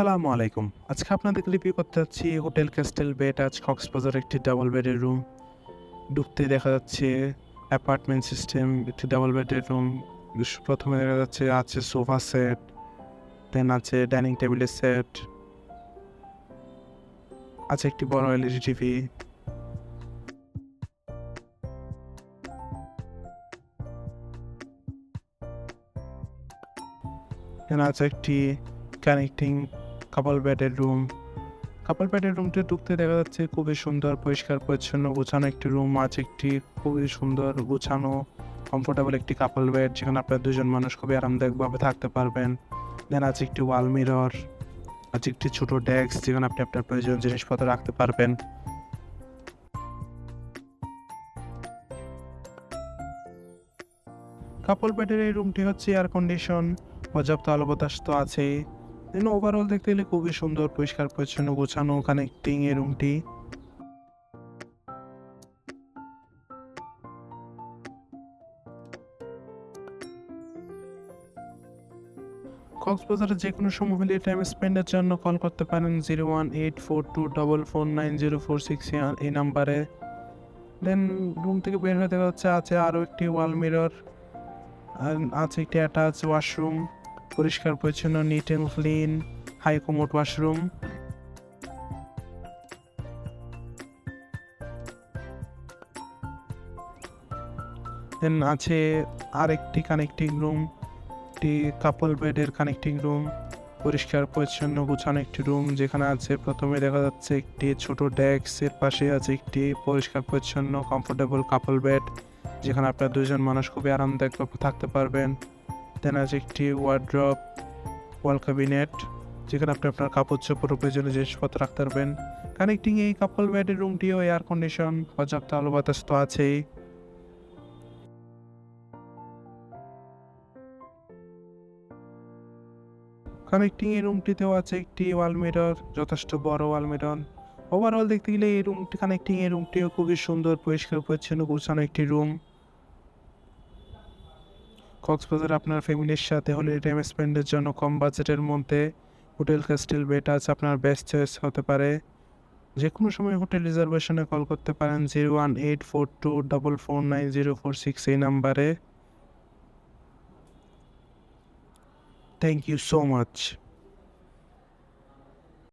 আসসালামু আলাইকুম। আজকে আপনাদেরকে রিভিউ করতে যাচ্ছি হোটেল ক্যাস্টেল বে টাচ কক্সবাজার একটি ডাবল বেডের রুম। ঢুকতেই দেখা যাচ্ছে অ্যাপার্টমেন্ট সিস্টেম একটি ডাবল বেডের রুম। প্রথমে দেখা যাচ্ছে আছে সোফা সেট, দেন আছে ডাইনিং টেবিলের সেট, আছে একটি বড় এলইডি টিভি, দেন আছে একটি কানেক্টিং কাপল বেডের রুম। কাপল বেডের রুমটি ঢুকতে দেখা যাচ্ছে খুবই সুন্দর, পরিষ্কার পরিচ্ছন্ন গোছানো একটি রুম। আছে একটি খুবই সুন্দর গোছানো কমফোর্টেবল একটি কাপল বেড, যেখানে আপনার দুজন মানুষ খুবই আরামদায়কভাবে থাকতে পারবেন। দেন আছে একটি ওয়াল মিরর, আছে একটি ছোট ডেস্ক, যেখানে আপনি আপনার প্রয়োজনীয় জিনিসপত্র রাখতে পারবেন। কাপল বেডের এই রুমটি হচ্ছে এয়ার কন্ডিশন, পর্যাপ্ত আলো বাতাস তো আছেই। দেন ওভারঅল দেখতে গেলে খুবই সুন্দর, পরিষ্কার পরিচ্ছন্ন গোছানো কানেক্টিং এই রুমটি। কক্সবাজারে যে কোনো সময় হলে টাইম স্পেন্ডের জন্য কল করতে পারেন 01842449046 এই নাম্বারে। দেন রুম থেকে বের হয়ে দেখা যাচ্ছে আছে আরও একটি ওয়াল মিরর, আর আছে একটি অ্যাটাচ ওয়াশরুম, পরিষ্কার পরিচ্ছন্ন neat and clean high commode washroom. Then আছে আরেকটি কানেক্টিং রুম, একটি কাপল বেডের কানেক্টিং রুম, পরিষ্কার পরিচ্ছন্ন গোছানো একটি রুম, যেখানে আছে প্রথমে দেখা যাচ্ছে একটি ছোট ডেস্ক, এর পাশে আছে একটি পরিষ্কার পরিচ্ছন্ন কমফোর্টেবল কাপল বেড, যেখানে আপনার দুজন মানুষ খুবই আরামদায়কভাবে থাকতে পারবেন। দেন আছে একটি ওয়ার্ড্রপ, ওয়াল ক্যাবিনেট, যেখানে আপনি আপনার কাপড় চোপড় প্রয়োজনীয় জিনিসপত্র রাখতে পারবেন। কানেক্টিং এই কাপল বেডের রুমটিও এয়ার কন্ডিশন, পর্যাপ্ত আলো বাতাস তো আছেই। কানেক্টিং এই রুমটিতেও আছে একটি ওয়াল মিরর, যথেষ্ট বড় ওয়াল মিরর। ওভারঅল দেখতে গেলে এই রুমটি কানেক্টিং এই রুমটিও খুবই সুন্দর, পরিষ্কার পরিচ্ছন্ন গোছানো একটি রুম। কক্সবাজার আপনার ফ্যামিলির সাথে হলিডে টাইম স্পেন্ডের জন্য কম বাজেটের মধ্যে হোটেল ক্যাস্টেল বে টাচ আপনার বেস্ট চয়েস হতে পারে। যে কোনো সময় হোটেল রিজার্ভেশনে কল করতে পারেন 01842449046 এই নাম্বারে। Thank you so much.